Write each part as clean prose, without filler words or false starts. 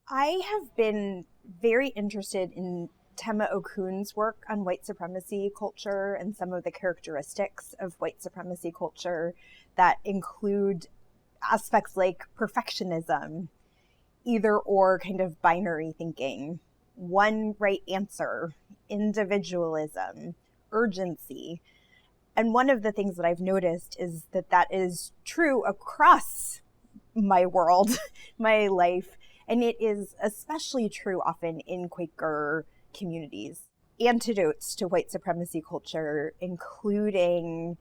I have been very interested in Tema Okun's work on white supremacy culture and some of the characteristics of white supremacy culture that include aspects like perfectionism, either or kind of binary thinking, one right answer, individualism, urgency. And one of the things that I've noticed is that that is true across my world, my life, and it is especially true often in Quaker communities. Antidotes to white supremacy culture, including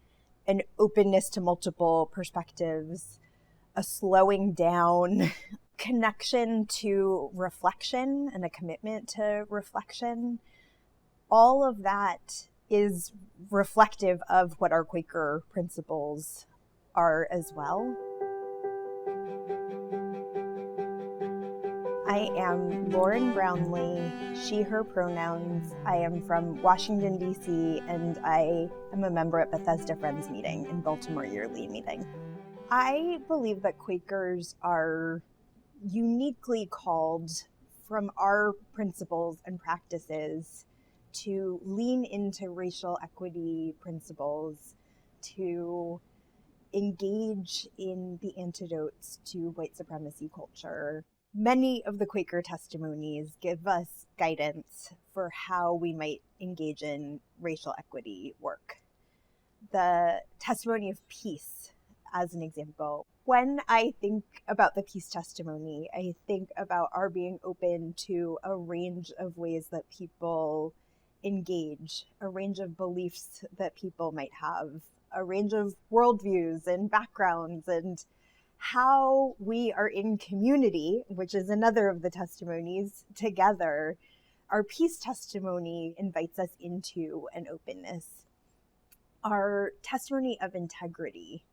an openness to multiple perspectives, a slowing down, connection to reflection and a commitment to reflection, all of that is reflective of what our Quaker principles are as well. I am Lauren Brownlee, she, her pronouns. I am from Washington, D.C., and I am a member at Bethesda Friends Meeting in Baltimore yearly meeting. I believe that Quakers are uniquely called from our principles and practices to lean into racial equity principles, to engage in the antidotes to white supremacy culture. Many of the Quaker Testimonies give us guidance for how we might engage in racial equity work. The testimony of peace, as an example. When I think about the peace testimony, I think about our being open to a range of ways that people engage, a range of beliefs that people might have, a range of worldviews and backgrounds, and how we are in community, which is another of the testimonies, together. Our peace testimony invites us into an openness. Our testimony of integrity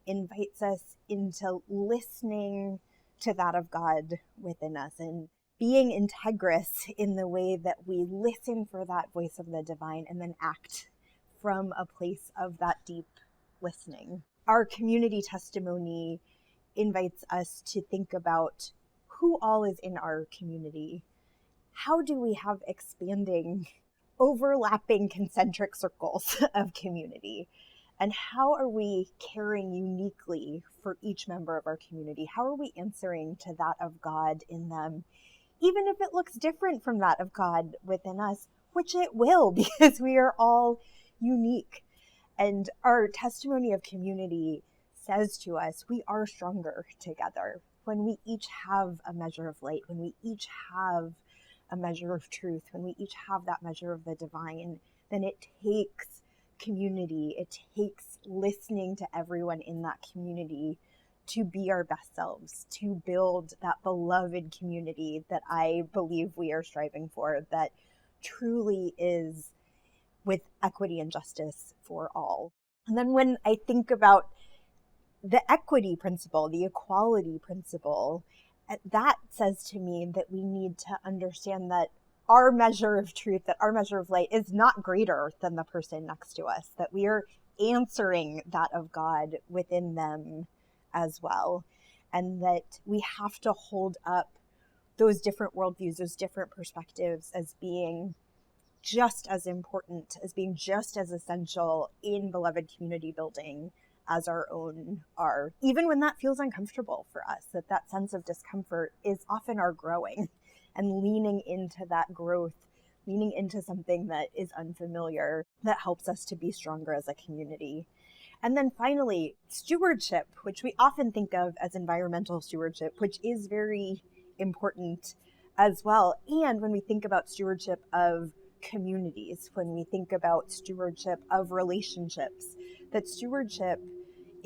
invites us into listening to that of God within us and being integrous in the way that we listen for that voice of the divine and then act from a place of that deep listening. Our community testimony invites us to think about who all is in our community. How do we have expanding, overlapping concentric circles of community? And how are we caring uniquely for each member of our community? How are we answering to that of God in them? Even if it looks different from that of God within us, which it will, because we are all unique. And our testimony of community says to us, we are stronger together. When we each have a measure of light, when we each have a measure of truth, when we each have that measure of the divine, then it takes community, it takes listening to everyone in that community to be our best selves, to build that beloved community that I believe we are striving for, that truly is with equity and justice for all. And then when I think about the equity principle, the equality principle, that says to me that we need to understand that our measure of truth, that our measure of light is not greater than the person next to us, that we are answering that of God within them as well, and that we have to hold up those different worldviews, those different perspectives as being just as important, as being just as essential in beloved community building as our own are, even when that feels uncomfortable for us, that sense of discomfort is often our growing, and leaning into that growth, leaning into something that is unfamiliar, that helps us to be stronger as a community. And then finally, stewardship, which we often think of as environmental stewardship, which is very important as well. And when we think about stewardship of communities, when we think about stewardship of relationships, that stewardship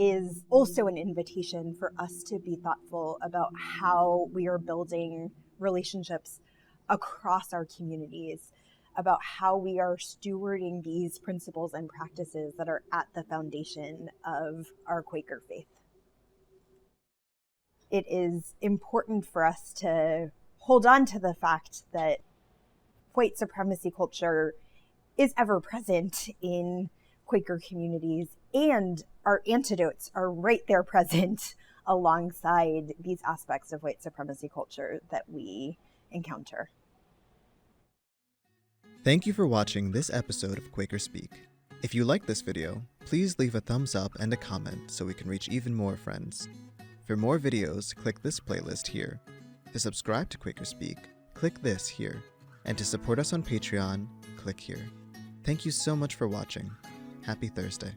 is also an invitation for us to be thoughtful about how we are building relationships across our communities, about how we are stewarding these principles and practices that are at the foundation of our Quaker faith. It is important for us to hold on to the fact that white supremacy culture is ever present in Quaker communities, and our antidotes are right there present alongside these aspects of white supremacy culture that we encounter. Thank you for watching this episode of QuakerSpeak. If you like this video, please leave a thumbs up and a comment so we can reach even more friends. For more videos, click this playlist here. To subscribe to QuakerSpeak, click this here. And to support us on Patreon, click here. Thank you so much for watching. Happy Thursday.